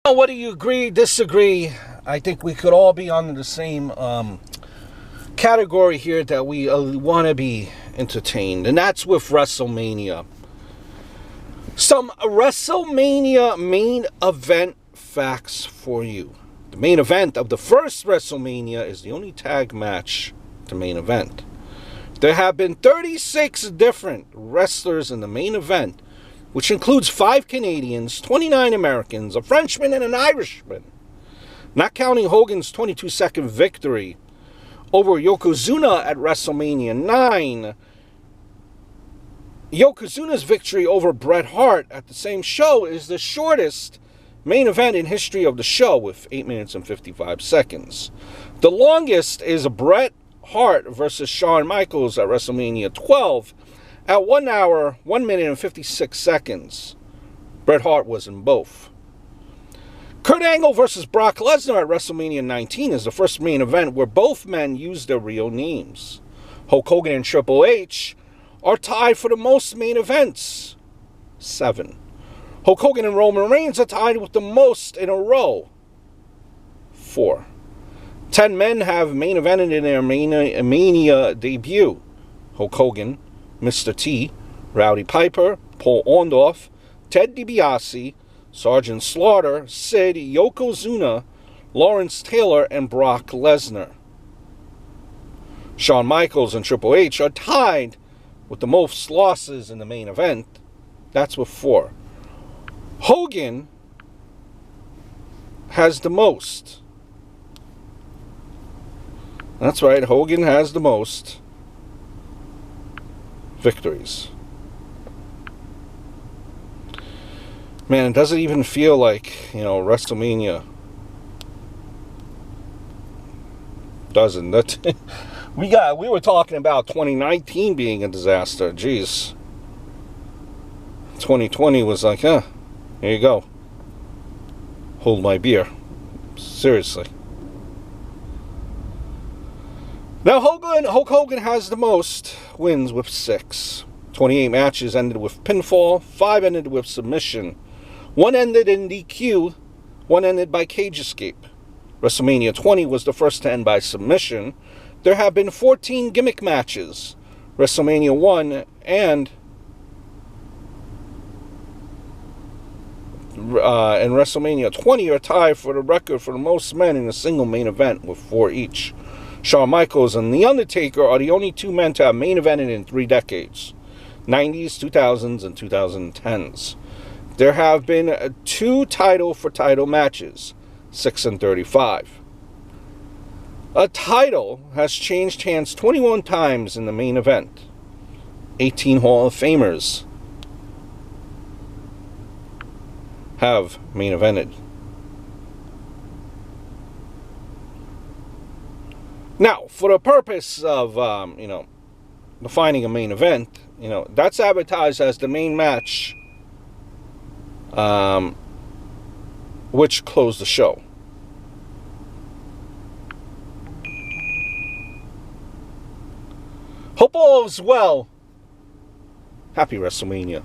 Whether you agree, disagree, I think we could all be under the same category here that we want to be entertained, and that's with WrestleMania. Some WrestleMania main event facts for you. The main event of the first WrestleMania is the only tag match to main event. There have been 36 different wrestlers in the main event, which includes 5 Canadians, 29 Americans, a Frenchman, and an Irishman. Not counting Hogan's 22-second victory over Yokozuna at WrestleMania 9. Yokozuna's victory over Bret Hart at the same show is the shortest main event in history of the show, with 8 minutes and 55 seconds. The longest is Bret Hart versus Shawn Michaels at WrestleMania 12 at 1 hour, 1 minute and 56 seconds. Bret Hart was in both. Kurt Angle versus Brock Lesnar at WrestleMania 19 is the first main event where both men used their real names. Hulk Hogan and Triple H are tied for the most main events, 7. Hulk Hogan and Roman Reigns are tied with the most in a row, 4. 10 men have main evented in their Mania debut. Hulk Hogan, Mr. T, Rowdy Piper, Paul Orndorff, Ted DiBiase, Sergeant Slaughter, Sid, Yokozuna, Lawrence Taylor, and Brock Lesnar. Shawn Michaels and Triple H are tied with the most losses in the main event. That's with 4. Hogan has the most. That's right, Hogan has the most victories. Man, it doesn't even feel like, WrestleMania. Doesn't. That we were talking about 2019 being a disaster. Jeez. 2020 was like, here you go. Hold my beer. Seriously. Now, Hulk Hogan has the most wins with 6. 28 matches ended with pinfall. 5 ended with submission. 1 ended in DQ. 1 ended by cage escape. WrestleMania 20 was the first to end by submission. There have been 14 gimmick matches. WrestleMania 1 and WrestleMania 20 are tied for the record for the most men in a single main event with 4 each. Shawn Michaels and The Undertaker are the only 2 men to have main evented in 3 decades. 90s, 2000s, and 2010s. There have been 2 title-for-title matches, 6 and 35. A title has changed hands 21 times in the main event. 18 Hall of Famers have main evented. Now, for the purpose of, defining a main event, that's advertised as the main match, which closed the show. Hope all is well. Happy WrestleMania.